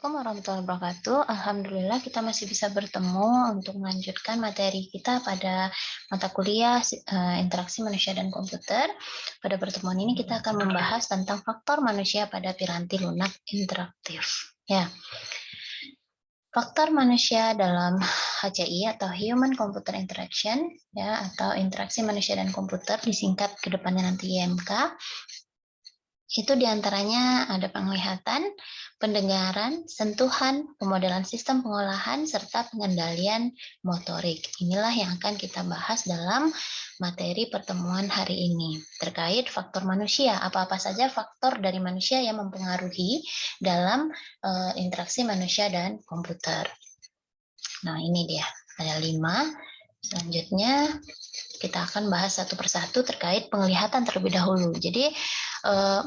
Assalamualaikum warahmatullahi wabarakatuh. Alhamdulillah kita masih bisa bertemu untuk melanjutkan materi kita pada mata kuliah interaksi manusia dan komputer. Pada pertemuan ini kita akan membahas tentang faktor manusia pada piranti lunak interaktif. Ya, faktor manusia dalam HCI atau Human Computer Interaction, ya, atau interaksi manusia dan komputer disingkat ke depannya nanti IMK. Itu diantaranya ada penglihatan, pendengaran, sentuhan, pemodelan sistem pengolahan, serta pengendalian motorik. Inilah yang akan kita bahas dalam materi pertemuan hari ini. Terkait faktor manusia, apa-apa saja faktor dari manusia yang mempengaruhi dalam interaksi manusia dan komputer. Nah, ini dia, ada 5. Selanjutnya, kita akan bahas satu persatu terkait penglihatan terlebih dahulu. Jadi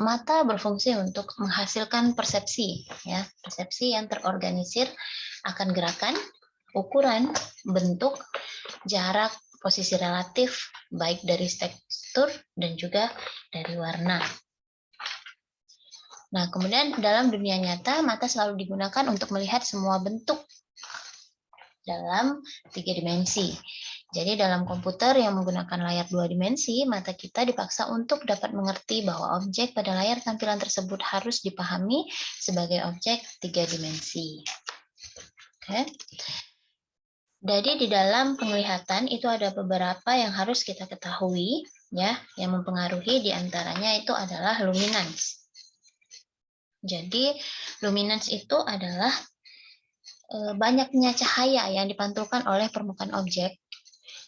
mata berfungsi untuk menghasilkan persepsi, ya, persepsi yang terorganisir akan gerakan, ukuran, bentuk, jarak, posisi relatif, baik dari tekstur dan juga dari warna. Nah, kemudian dalam dunia nyata, mata selalu digunakan untuk melihat semua bentuk dalam 3 dimensi. Jadi dalam komputer yang menggunakan layar 2 dimensi, mata kita dipaksa untuk dapat mengerti bahwa objek pada layar tampilan tersebut harus dipahami sebagai objek 3 dimensi. Oke. Jadi di dalam penglihatan itu ada beberapa yang harus kita ketahui, ya, yang mempengaruhi diantaranya itu adalah luminance. Jadi luminance itu adalah banyaknya cahaya yang dipantulkan oleh permukaan objek.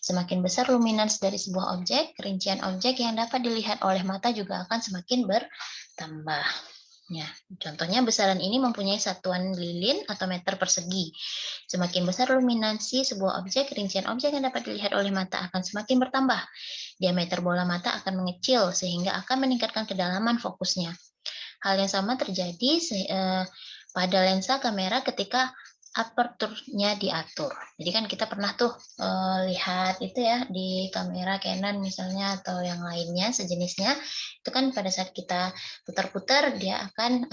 Semakin besar luminance dari sebuah objek, rincian objek yang dapat dilihat oleh mata juga akan semakin bertambah. Ya, contohnya besaran ini mempunyai satuan lilin atau meter persegi. Semakin besar luminansi sebuah objek, rincian objek yang dapat dilihat oleh mata akan semakin bertambah. Diameter bola mata akan mengecil sehingga akan meningkatkan kedalaman fokusnya. Hal yang sama terjadi pada lensa kamera ketika aperturnya diatur. Jadi kan kita pernah tuh lihat itu ya di kamera Canon misalnya atau yang lainnya sejenisnya, itu kan pada saat kita putar-putar dia akan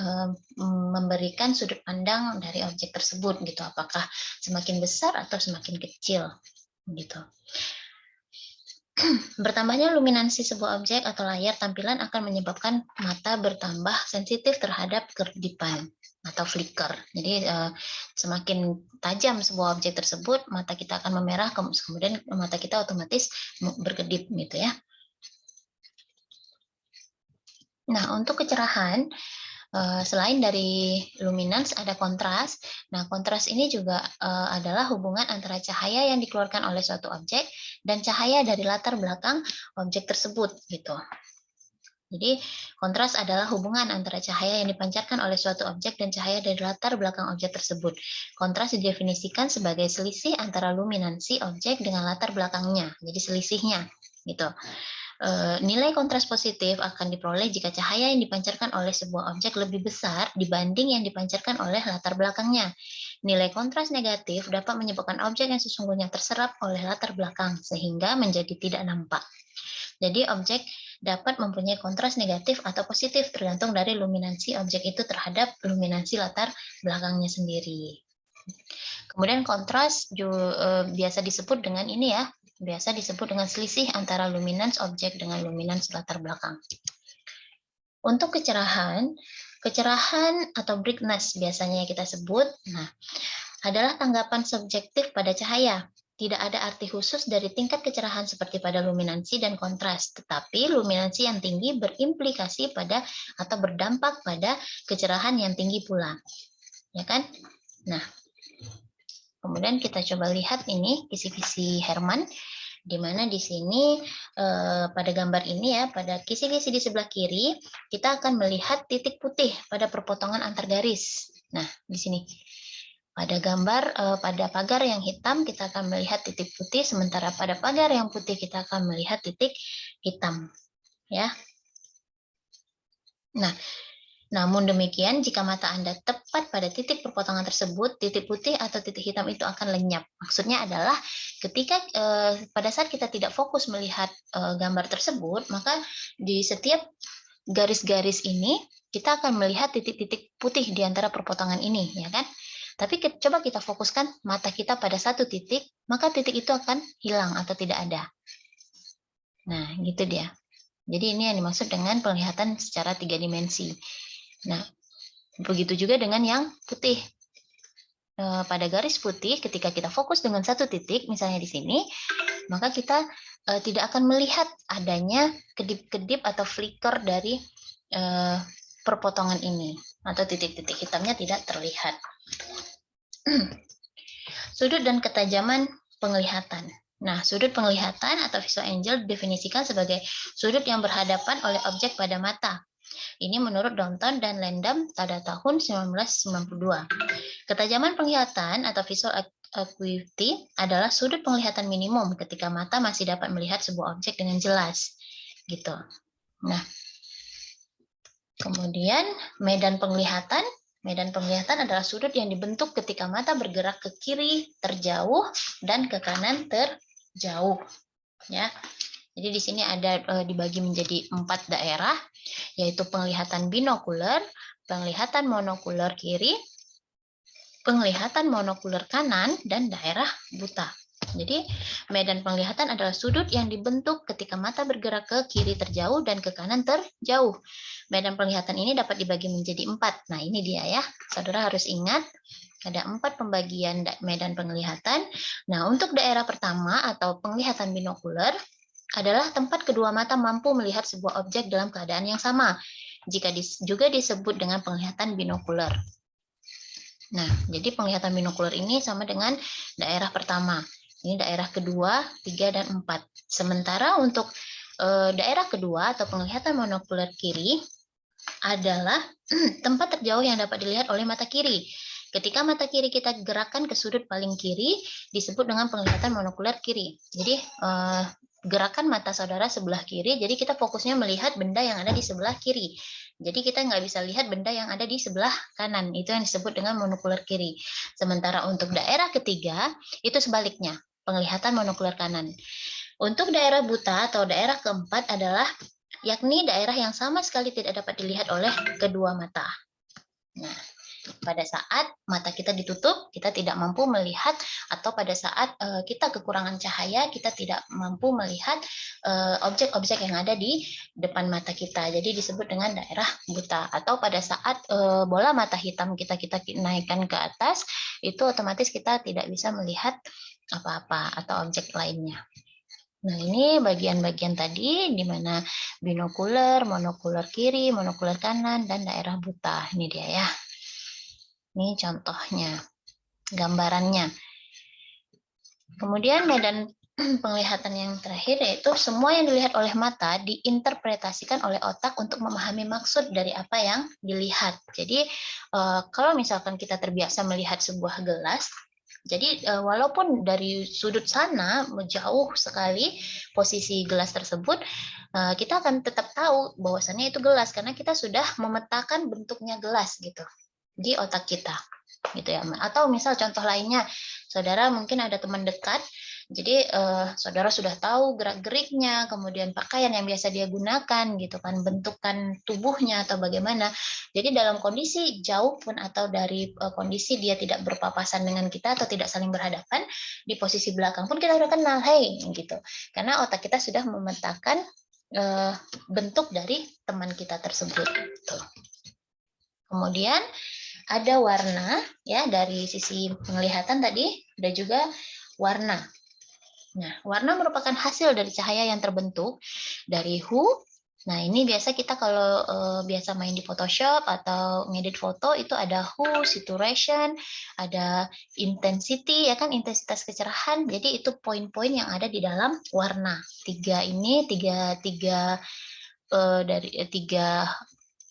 memberikan sudut pandang dari objek tersebut gitu, apakah semakin besar atau semakin kecil gitu. Bertambahnya luminansi sebuah objek atau layar tampilan akan menyebabkan mata bertambah sensitif terhadap kedipan atau flicker. Jadi semakin tajam sebuah objek tersebut, mata kita akan memerah, kemudian mata kita otomatis berkedip gitu ya. Nah, untuk kecerahan, selain dari luminance ada kontras. Nah, kontras ini juga adalah hubungan antara cahaya yang dikeluarkan oleh suatu objek dan cahaya dari latar belakang objek tersebut gitu. Jadi, kontras adalah hubungan antara cahaya yang dipancarkan oleh suatu objek dan cahaya dari latar belakang objek tersebut. Kontras didefinisikan sebagai selisih antara luminansi objek dengan latar belakangnya. Jadi selisihnya gitu. Nilai kontras positif akan diperoleh jika cahaya yang dipancarkan oleh sebuah objek lebih besar dibanding yang dipancarkan oleh latar belakangnya. Nilai kontras negatif dapat menyebabkan objek yang sesungguhnya terserap oleh latar belakang sehingga menjadi tidak nampak. Jadi objek dapat mempunyai kontras negatif atau positif tergantung dari luminansi objek itu terhadap luminansi latar belakangnya sendiri. Kemudian kontras biasa disebut dengan ini ya, biasa disebut dengan selisih antara luminance objek dengan luminance latar belakang. Untuk kecerahan atau brightness biasanya kita sebut, nah, adalah tanggapan subjektif pada cahaya. Tidak ada arti khusus dari tingkat kecerahan seperti pada luminansi dan kontras, tetapi luminansi yang tinggi berimplikasi pada atau berdampak pada kecerahan yang tinggi pula. Ya kan? Nah, kemudian kita coba lihat ini kisi-kisi Herman, di mana di sini pada gambar ini ya, pada kisi-kisi di sebelah kiri, kita akan melihat titik putih pada perpotongan antar garis. Nah, di sini. Pada gambar, pada pagar yang hitam kita akan melihat titik putih, sementara pada pagar yang putih kita akan melihat titik hitam. Ya. Nah, namun demikian, jika mata Anda tepat pada titik perpotongan tersebut, titik putih atau titik hitam itu akan lenyap. Maksudnya adalah ketika pada saat kita tidak fokus melihat gambar tersebut, maka di setiap garis-garis ini, kita akan melihat titik-titik putih di antara perpotongan ini, ya kan? Tapi coba kita fokuskan mata kita pada satu titik, maka titik itu akan hilang atau tidak ada. Nah, gitu dia. Jadi ini yang dimaksud dengan penglihatan secara 3 dimensi. Nah, begitu juga dengan yang putih. Pada garis putih, ketika kita fokus dengan satu titik, misalnya di sini, maka kita tidak akan melihat adanya kedip-kedip atau flicker dari perpotongan ini, atau titik-titik hitamnya tidak terlihat. Sudut dan ketajaman penglihatan. Nah, sudut penglihatan atau visual angle didefinisikan sebagai sudut yang berhadapan oleh objek pada mata. Ini menurut Downton dan Landam pada tahun 1992. Ketajaman penglihatan atau visual acuity adalah sudut penglihatan minimum ketika mata masih dapat melihat sebuah objek dengan jelas. Gitu. Nah, kemudian medan penglihatan. Medan penglihatan adalah sudut yang dibentuk ketika mata bergerak ke kiri terjauh dan ke kanan terjauh. Ya. Jadi di sini ada dibagi menjadi 4 daerah, yaitu penglihatan binokuler, penglihatan monokuler kiri, penglihatan monokuler kanan, dan daerah buta. Jadi medan penglihatan adalah sudut yang dibentuk ketika mata bergerak ke kiri terjauh dan ke kanan terjauh. Medan penglihatan ini dapat dibagi menjadi 4. Nah, ini dia ya. Saudara harus ingat ada 4 pembagian medan penglihatan. Nah, untuk daerah pertama atau penglihatan binokuler adalah tempat kedua mata mampu melihat sebuah objek dalam keadaan yang sama. Jika juga disebut dengan penglihatan binokuler. Nah, jadi penglihatan binokuler ini sama dengan daerah pertama. Ini daerah kedua, 3, dan 4. Sementara untuk daerah kedua atau penglihatan monokuler kiri adalah tempat terjauh yang dapat dilihat oleh mata kiri. Ketika mata kiri kita gerakkan ke sudut paling kiri, disebut dengan penglihatan monokuler kiri. Jadi, gerakan mata saudara sebelah kiri, jadi kita fokusnya melihat benda yang ada di sebelah kiri. Jadi kita nggak bisa lihat benda yang ada di sebelah kanan. Itu yang disebut dengan monokuler kiri. Sementara untuk daerah ketiga, itu sebaliknya, penglihatan monokuler kanan. Untuk daerah buta atau daerah keempat adalah yakni daerah yang sama sekali tidak dapat dilihat oleh kedua mata. Nah, pada saat mata kita ditutup, kita tidak mampu melihat, atau pada saat kita kekurangan cahaya, kita tidak mampu melihat objek-objek yang ada di depan mata kita. Jadi disebut dengan daerah buta. Atau pada saat bola mata hitam kita naikkan ke atas, itu otomatis kita tidak bisa melihat apa-apa atau objek lainnya. Nah, ini bagian-bagian tadi di mana binokuler, monokuler kiri, monokuler kanan, dan daerah buta. Ini dia ya. Ini contohnya, gambarannya. Kemudian medan penglihatan yang terakhir yaitu semua yang dilihat oleh mata diinterpretasikan oleh otak untuk memahami maksud dari apa yang dilihat. Jadi kalau misalkan kita terbiasa melihat sebuah gelas, jadi walaupun dari sudut sana jauh sekali posisi gelas tersebut, kita akan tetap tahu bahwasannya itu gelas karena kita sudah memetakan bentuknya gelas gitu di otak kita, gitu ya. Atau misal contoh lainnya, saudara mungkin ada teman dekat, jadi saudara sudah tahu gerak-geriknya, kemudian pakaian yang biasa dia gunakan, gitu kan, bentukan tubuhnya atau bagaimana. Jadi dalam kondisi jauh pun atau dari kondisi dia tidak berpapasan dengan kita atau tidak saling berhadapan, di posisi belakang pun kita sudah kenal, hey, gitu. Karena otak kita sudah memetakan bentuk dari teman kita tersebut. Gitu. Kemudian ada warna ya, dari sisi penglihatan tadi ada juga warna. Nah, warna merupakan hasil dari cahaya yang terbentuk dari hue. Nah, ini biasa kita kalau biasa main di Photoshop atau ngedit foto itu ada hue, saturation, ada intensity ya kan, intensitas kecerahan. Jadi itu poin-poin yang ada di dalam warna. Tiga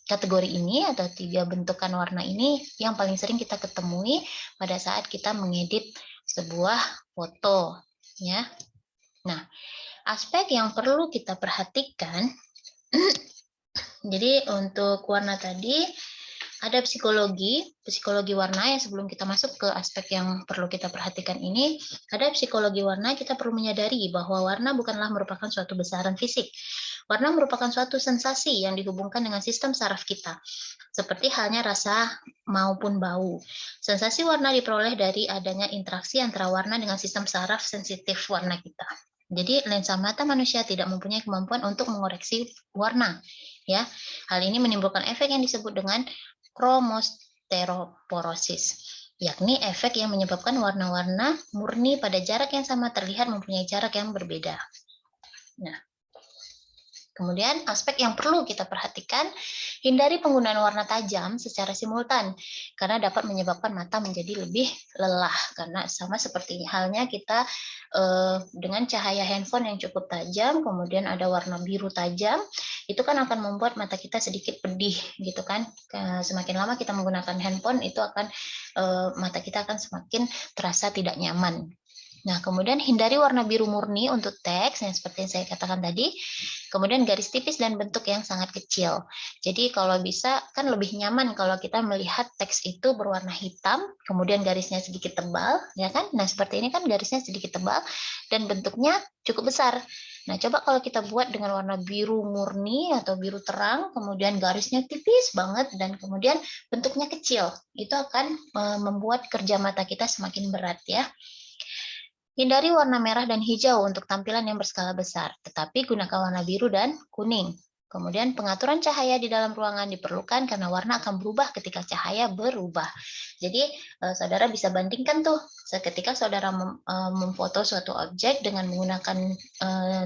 kategori ini atau 3 bentukan warna ini yang paling sering kita ketemui pada saat kita mengedit sebuah foto ya. Nah, aspek yang perlu kita perhatikan jadi untuk warna tadi Ada psikologi warna yang sebelum kita masuk ke aspek yang perlu kita perhatikan ini, ada psikologi warna kita perlu menyadari bahwa warna bukanlah merupakan suatu besaran fisik. Warna merupakan suatu sensasi yang dihubungkan dengan sistem saraf kita, seperti halnya rasa maupun bau. Sensasi warna diperoleh dari adanya interaksi antara warna dengan sistem saraf sensitif warna kita. Jadi lensa mata manusia tidak mempunyai kemampuan untuk mengoreksi warna, ya. Hal ini menimbulkan efek yang disebut dengan kromosteroporosis, yakni efek yang menyebabkan warna-warna murni pada jarak yang sama terlihat mempunyai jarak yang berbeda. Nah, kemudian aspek yang perlu kita perhatikan, hindari penggunaan warna tajam secara simultan, karena dapat menyebabkan mata menjadi lebih lelah, karena sama seperti halnya kita dengan cahaya handphone yang cukup tajam, kemudian ada warna biru tajam, itu kan akan membuat mata kita sedikit pedih, gitu kan. Semakin lama kita menggunakan handphone, itu akan mata kita akan semakin terasa tidak nyaman. Nah, kemudian hindari warna biru murni untuk teks, yang seperti yang saya katakan tadi. Kemudian garis tipis dan bentuk yang sangat kecil. Jadi kalau bisa kan lebih nyaman kalau kita melihat teks itu berwarna hitam, kemudian garisnya sedikit tebal, ya kan? Nah, seperti ini kan garisnya sedikit tebal dan bentuknya cukup besar. Nah, coba kalau kita buat dengan warna biru murni atau biru terang, kemudian garisnya tipis banget dan kemudian bentuknya kecil. Itu akan membuat kerja mata kita semakin berat, ya. Hindari warna merah dan hijau untuk tampilan yang berskala besar, tetapi gunakan warna biru dan kuning. Kemudian pengaturan cahaya di dalam ruangan diperlukan karena warna akan berubah ketika cahaya berubah. Jadi saudara bisa bandingkan tuh ketika saudara memfoto suatu objek dengan menggunakan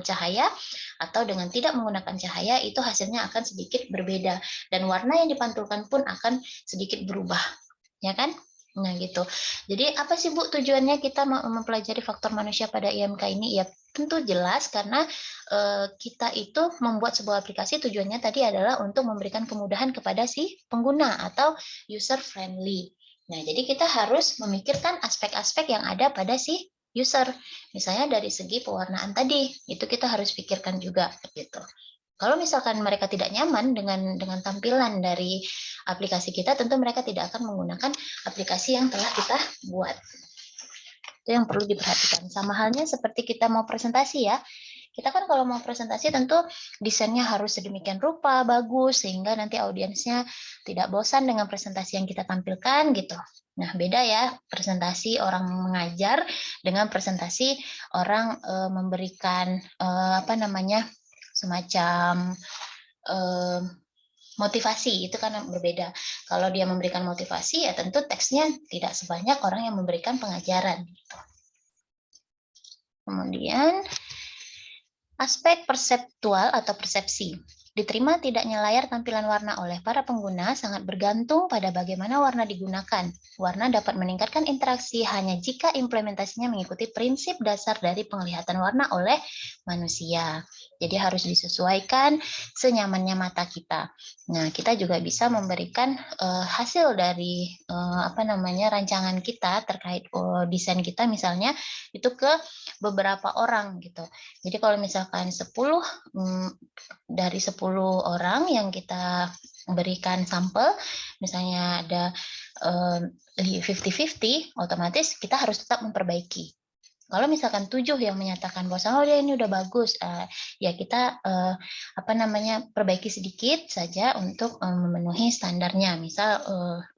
cahaya atau dengan tidak menggunakan cahaya, itu hasilnya akan sedikit berbeda dan warna yang dipantulkan pun akan sedikit berubah, ya kan? Nah, gitu. Jadi apa sih Bu tujuannya kita mempelajari faktor manusia pada IMK ini? Ya tentu jelas karena kita itu membuat sebuah aplikasi tujuannya tadi adalah untuk memberikan kemudahan kepada si pengguna atau user friendly. Nah, jadi kita harus memikirkan aspek-aspek yang ada pada si user. Misalnya dari segi pewarnaan tadi, itu kita harus pikirkan juga gitu. Kalau misalkan mereka tidak nyaman dengan tampilan dari aplikasi kita, tentu mereka tidak akan menggunakan aplikasi yang telah kita buat. Itu yang perlu diperhatikan. Sama halnya seperti kita mau presentasi ya. Kita kan kalau mau presentasi tentu desainnya harus sedemikian rupa, bagus, sehingga nanti audiensnya tidak bosan dengan presentasi yang kita tampilkan gitu. Nah, beda ya presentasi orang mengajar dengan presentasi orang memberikan semacam motivasi, itu kan berbeda. Kalau dia memberikan motivasi, ya tentu teksnya tidak sebanyak orang yang memberikan pengajaran. Gitu. Kemudian, aspek perseptual atau persepsi. Diterima tidaknya layar tampilan warna oleh para pengguna sangat bergantung pada bagaimana warna digunakan. Warna dapat meningkatkan interaksi hanya jika implementasinya mengikuti prinsip dasar dari penglihatan warna oleh manusia. Jadi harus disesuaikan senyamannya mata kita. Nah, kita juga bisa memberikan hasil dari rancangan kita terkait desain kita misalnya itu ke beberapa orang gitu. Jadi kalau misalkan 10 dari 10 orang yang kita berikan sampel, misalnya ada 50-50, otomatis kita harus tetap memperbaiki. Kalau misalkan 7 yang menyatakan bahwa dia ini udah bagus, ya kita perbaiki sedikit saja untuk memenuhi standarnya. Misal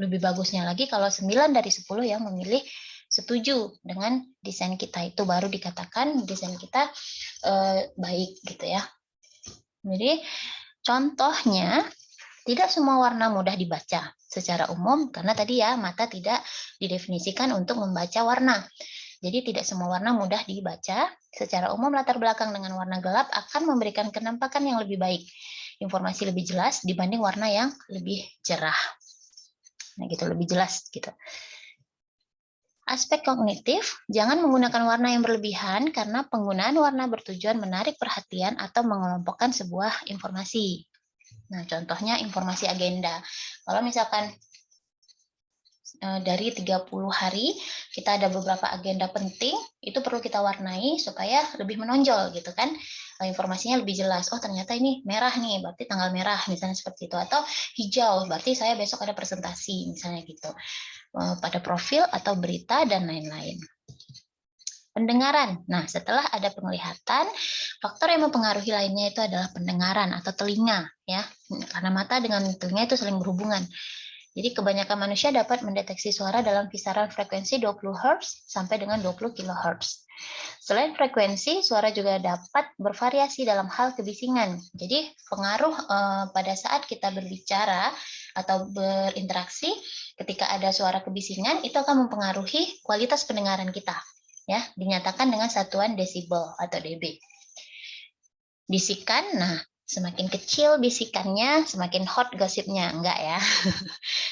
lebih bagusnya lagi kalau 9 dari 10 yang memilih setuju dengan desain kita, itu baru dikatakan desain kita baik gitu ya. Jadi contohnya tidak semua warna mudah dibaca secara umum karena tadi ya mata tidak didefinisikan untuk membaca warna. Jadi tidak semua warna mudah dibaca. Secara umum latar belakang dengan warna gelap akan memberikan penampakan yang lebih baik, informasi lebih jelas dibanding warna yang lebih cerah. Nah gitu, lebih jelas gitu. Aspek kognitif, jangan menggunakan warna yang berlebihan karena penggunaan warna bertujuan menarik perhatian atau mengelompokkan sebuah informasi. Nah, contohnya informasi agenda. Kalau misalkan dari 30 hari, kita ada beberapa agenda penting, itu perlu kita warnai supaya lebih menonjol gitu kan. Informasinya lebih jelas. Oh, ternyata ini merah nih, berarti tanggal merah misalnya seperti itu, atau hijau, berarti saya besok ada presentasi misalnya gitu. Pada profil atau berita dan lain-lain. Pendengaran. Nah, setelah ada penglihatan, faktor yang mempengaruhi lainnya itu adalah pendengaran atau telinga, ya. Karena mata dengan telinga itu saling berhubungan. Jadi kebanyakan manusia dapat mendeteksi suara dalam kisaran frekuensi 20 Hz sampai dengan 20 kHz. Selain frekuensi, suara juga dapat bervariasi dalam hal kebisingan. Jadi pengaruh pada saat kita berbicara atau berinteraksi, ketika ada suara kebisingan, itu akan mempengaruhi kualitas pendengaran kita. Ya, dinyatakan dengan satuan desibel atau dB. Bisikan, nah semakin kecil bisikannya, semakin hot gosipnya, enggak ya.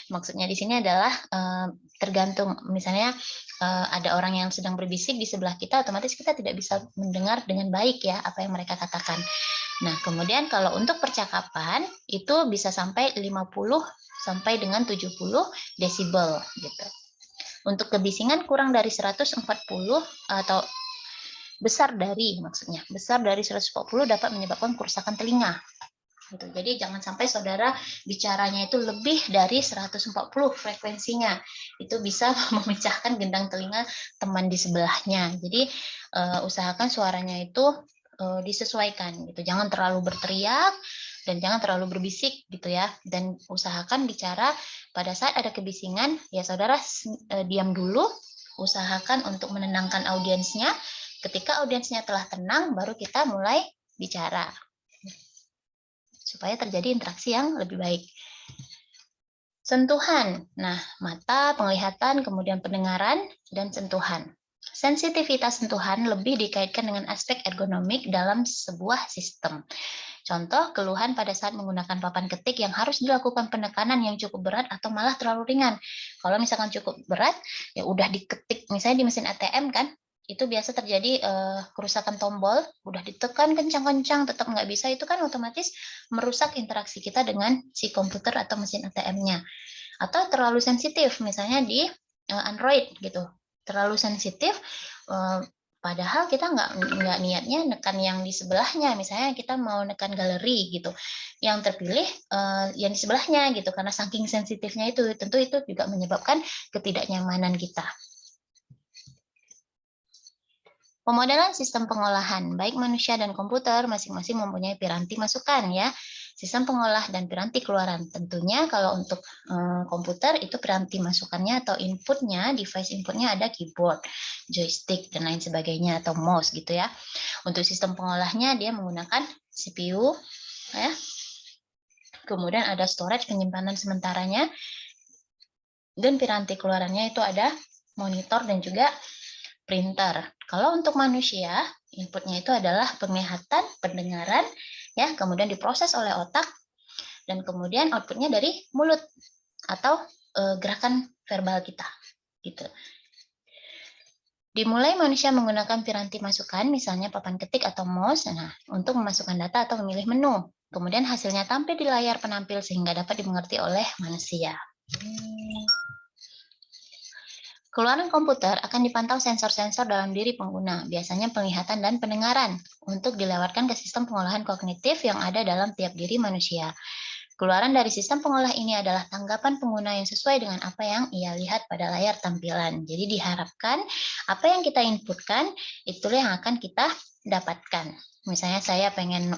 Maksudnya di sini adalah tergantung, misalnya ada orang yang sedang berbisik di sebelah kita, otomatis kita tidak bisa mendengar dengan baik ya apa yang mereka katakan. Nah, kemudian kalau untuk percakapan itu bisa sampai 50 sampai dengan 70 desibel gitu. Untuk kebisingan kurang dari 140 atau besar dari 140 dapat menyebabkan kerusakan telinga. Gitu. Jadi jangan sampai saudara bicaranya itu lebih dari 140 frekuensinya. Itu bisa memecahkan gendang telinga teman di sebelahnya. Jadi usahakan suaranya itu disesuaikan gitu. Jangan terlalu berteriak dan jangan terlalu berbisik gitu ya. Dan usahakan bicara pada saat ada kebisingan, ya saudara diam dulu, usahakan untuk menenangkan audiensnya. Ketika audiensnya telah tenang, baru kita mulai bicara supaya terjadi interaksi yang lebih baik. Sentuhan. Nah, mata, penglihatan, kemudian pendengaran, dan sentuhan. Sensitivitas sentuhan lebih dikaitkan dengan aspek ergonomik dalam sebuah sistem. Contoh, keluhan pada saat menggunakan papan ketik yang harus dilakukan penekanan yang cukup berat atau malah terlalu ringan. Kalau misalkan cukup berat, ya udah diketik, misalnya di mesin ATM kan, itu biasa terjadi kerusakan tombol, udah ditekan kencang-kencang, tetap nggak bisa, itu kan otomatis merusak interaksi kita dengan si komputer atau mesin ATM-nya. Atau terlalu sensitif, misalnya di Android gitu, terlalu sensitif, padahal kita nggak niatnya nekan yang di sebelahnya, misalnya kita mau nekan galeri gitu, yang terpilih yang di sebelahnya gitu, karena saking sensitifnya itu, tentu itu juga menyebabkan ketidaknyamanan kita. Pemodelan sistem pengolahan, baik manusia dan komputer masing-masing mempunyai piranti masukan ya. Sistem pengolah dan piranti keluaran. Tentunya kalau untuk komputer itu piranti masukannya atau inputnya, device inputnya ada keyboard, joystick, dan lain sebagainya, atau mouse gitu ya. Untuk sistem pengolahnya dia menggunakan CPU, ya. Kemudian ada storage penyimpanan sementaranya, dan piranti keluarannya itu ada monitor dan juga printer. Kalau untuk manusia, inputnya itu adalah penglihatan, pendengaran, ya, kemudian diproses oleh otak, dan kemudian outputnya dari mulut atau gerakan verbal kita, gitu. Dimulai manusia menggunakan piranti masukan, misalnya papan ketik atau mouse, nah, untuk memasukkan data atau memilih menu. Kemudian hasilnya tampil di layar penampil sehingga dapat dimengerti oleh manusia. Keluaran komputer akan dipantau sensor-sensor dalam diri pengguna, biasanya penglihatan dan pendengaran, untuk dilewatkan ke sistem pengolahan kognitif yang ada dalam tiap diri manusia. Keluaran dari sistem pengolah ini adalah tanggapan pengguna yang sesuai dengan apa yang ia lihat pada layar tampilan. Jadi diharapkan apa yang kita inputkan, itulah yang akan kita dapatkan. Misalnya saya pengen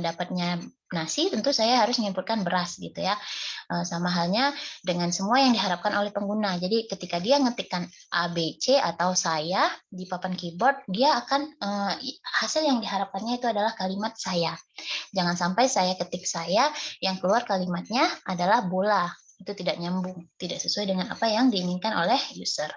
dapatnya nasi, tentu saya harus menginputkan beras gitu ya. Sama halnya dengan semua yang diharapkan oleh pengguna. Jadi ketika dia ngetikkan A, B, C atau saya di papan keyboard, dia akan hasil yang diharapkannya itu adalah kalimat saya. Jangan sampai saya ketik saya, yang keluar kalimatnya adalah bola. Itu tidak nyambung, tidak sesuai dengan apa yang diinginkan oleh user.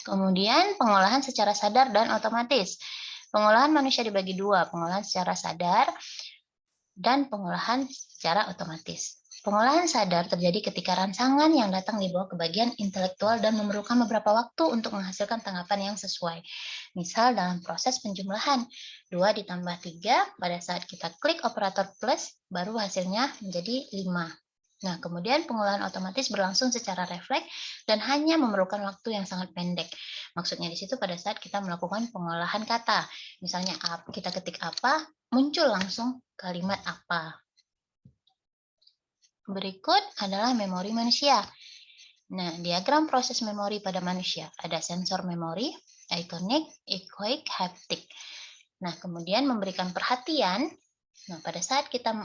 Kemudian pengolahan secara sadar dan otomatis. Pengolahan manusia dibagi dua, pengolahan secara sadar dan pengolahan secara otomatis. Pengolahan sadar terjadi ketika rangsangan yang datang dibawa ke bagian intelektual dan memerlukan beberapa waktu untuk menghasilkan tanggapan yang sesuai. Misal dalam proses penjumlahan, 2 ditambah 3, pada saat kita klik operator plus, baru hasilnya menjadi 5. Nah, kemudian pengolahan otomatis berlangsung secara refleks dan hanya memerlukan waktu yang sangat pendek. Maksudnya di situ pada saat kita melakukan pengolahan kata. Misalnya kita ketik apa, muncul langsung kalimat apa. Berikut adalah memori manusia. Nah, diagram proses memori pada manusia. Ada sensor memori, ikonik, echoic, haptic. Nah, kemudian memberikan perhatian. Nah, pada saat kita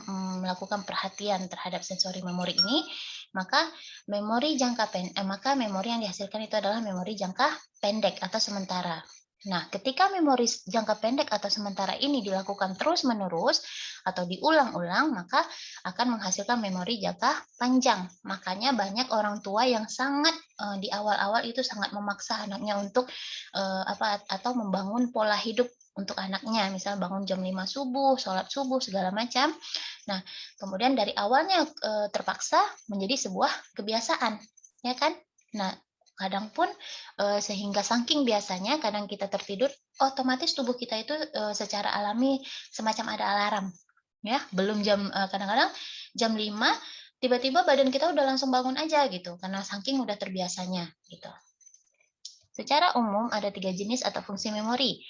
melakukan perhatian terhadap sensori memori ini, maka memori yang dihasilkan itu adalah memori jangka pendek atau sementara. Nah, ketika memori jangka pendek atau sementara ini dilakukan terus-menerus atau diulang-ulang, maka akan menghasilkan memori jangka panjang. Makanya banyak orang tua yang sangat di awal-awal itu sangat memaksa anaknya untuk atau membangun pola hidup untuk anaknya, misal bangun jam 5 subuh, sholat subuh, segala macam. Nah, kemudian dari awalnya terpaksa menjadi sebuah kebiasaan, ya kan? Nah, kadang pun sehingga saking biasanya kadang kita tertidur, otomatis tubuh kita itu secara alami semacam ada alarm, ya. Belum kadang-kadang jam 5 tiba-tiba badan kita udah langsung bangun aja gitu, karena saking udah terbiasanya gitu. Secara umum ada 3 jenis atau fungsi memori.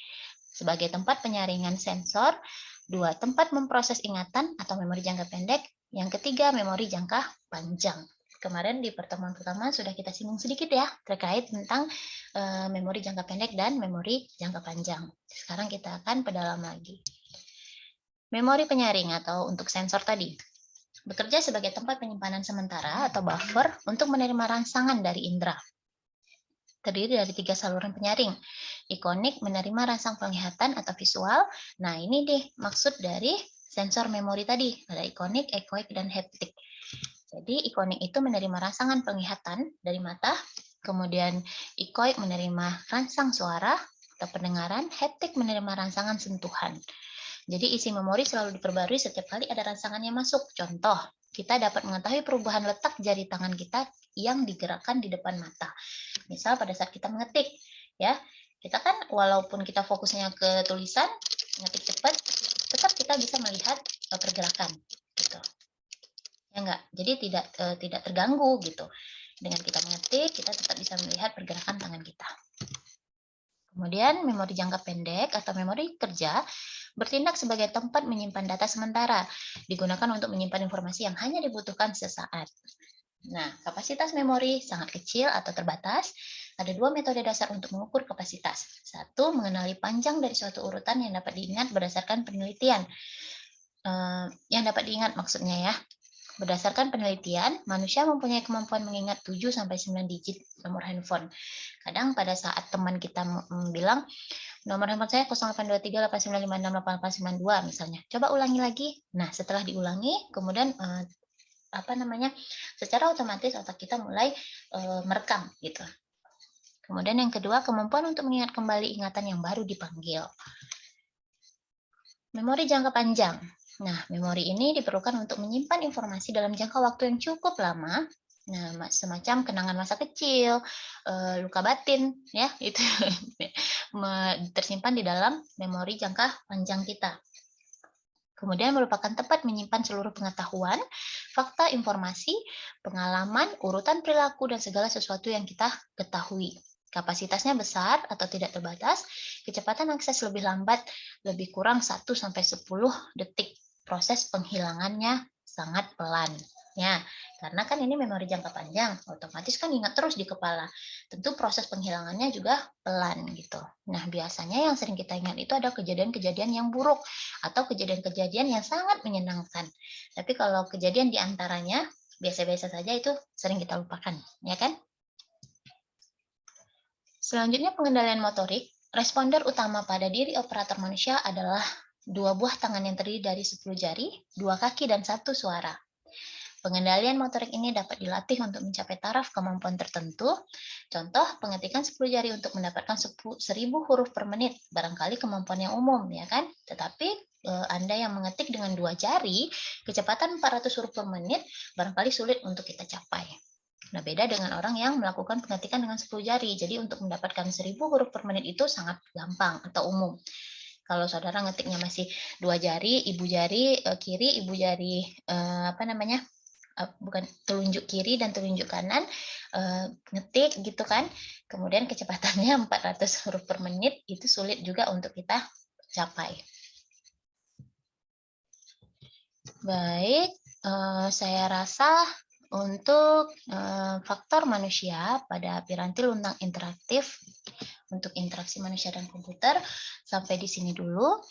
Sebagai tempat penyaringan sensor, 2 tempat memproses ingatan atau memori jangka pendek, yang ketiga memori jangka panjang. Kemarin di pertemuan pertama sudah kita singgung sedikit ya terkait tentang memori jangka pendek dan memori jangka panjang. Sekarang kita akan perdalam lagi. Memori penyaring atau untuk sensor tadi bekerja sebagai tempat penyimpanan sementara atau buffer untuk menerima rangsangan dari indera. Terdiri dari 3 saluran penyaring. Ikonik menerima rangsang penglihatan atau visual. Nah, ini deh maksud dari sensor memori tadi. Ada ikonik, echoic, dan haptic. Jadi, ikonik itu menerima rangsangan penglihatan dari mata, kemudian echoic menerima rangsang suara atau pendengaran, haptic menerima rangsangan sentuhan. Jadi, isi memori selalu diperbarui setiap kali ada rangsangan yang masuk. Contoh, kita dapat mengetahui perubahan letak jari tangan kita yang digerakkan di depan mata. Misal pada saat kita mengetik, ya, kita kan walaupun kita fokusnya ke tulisan, ngetik cepat, tetap kita bisa melihat pergerakan, gitu. Ya enggak? Jadi tidak terganggu gitu. Dengan kita mengetik, kita tetap bisa melihat pergerakan tangan kita. Kemudian memori jangka pendek atau memori kerja bertindak sebagai tempat menyimpan data sementara, digunakan untuk menyimpan informasi yang hanya dibutuhkan sesaat. Nah, kapasitas memori sangat kecil atau terbatas. Ada 2 metode dasar untuk mengukur kapasitas. 1, mengenali panjang dari suatu urutan yang dapat diingat berdasarkan penelitian. Yang dapat diingat maksudnya ya. Berdasarkan penelitian, manusia mempunyai kemampuan mengingat 7-9 digit nomor handphone. Kadang pada saat teman kita bilang, nomor handphone saya 082389568892 misalnya. Coba ulangi lagi. Nah, setelah diulangi, kemudian secara otomatis otak kita mulai merekam gitu. Kemudian yang kedua, kemampuan untuk mengingat kembali ingatan yang baru dipanggil. Memori jangka panjang. Nah, memori ini diperlukan untuk menyimpan informasi dalam jangka waktu yang cukup lama. Nah, semacam kenangan masa kecil, luka batin, ya, itu tersimpan di dalam memori jangka panjang kita. Kemudian merupakan tempat menyimpan seluruh pengetahuan, fakta, informasi, pengalaman, urutan perilaku, dan segala sesuatu yang kita ketahui. Kapasitasnya besar atau tidak terbatas, kecepatan akses lebih lambat, lebih kurang 1-10 detik. Proses penghilangannya sangat pelan. Ya, karena kan ini memori jangka panjang, otomatis kan ingat terus di kepala. Tentu proses penghilangannya juga pelan gitu. Nah, biasanya yang sering kita ingat itu ada kejadian-kejadian yang buruk atau kejadian-kejadian yang sangat menyenangkan. Tapi kalau kejadian di antaranya biasa-biasa saja itu sering kita lupakan, ya kan? Selanjutnya pengendalian motorik. Responder utama pada diri operator manusia adalah 2 buah tangan yang terdiri dari 10 jari, 2 kaki, dan 1 suara. Pengendalian motorik ini dapat dilatih untuk mencapai taraf kemampuan tertentu. Contoh, pengetikan 10 jari untuk mendapatkan 1000 huruf per menit. Barangkali kemampuan yang umum, ya kan? Tetapi Anda yang mengetik dengan 2 jari, kecepatan 400 huruf per menit, barangkali sulit untuk kita capai. Nah, beda dengan orang yang melakukan pengetikan dengan 10 jari. Jadi untuk mendapatkan 1000 huruf per menit itu sangat gampang atau umum. Kalau saudara ngetiknya masih 2 jari, ibu jari kiri, ibu jari bukan telunjuk kiri dan telunjuk kanan, ngetik gitu kan. Kemudian kecepatannya 400 huruf per menit, itu sulit juga untuk kita capai. Baik, saya rasa untuk faktor manusia pada piranti luntang interaktif untuk interaksi manusia dan komputer sampai di sini dulu.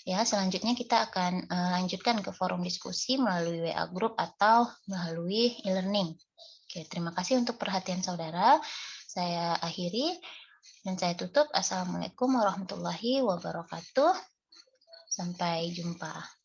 Ya, selanjutnya kita akan lanjutkan ke forum diskusi melalui WA Group atau melalui e-learning. Oke, terima kasih untuk perhatian saudara. Saya akhiri dan saya tutup. Assalamualaikum warahmatullahi wabarakatuh. Sampai jumpa.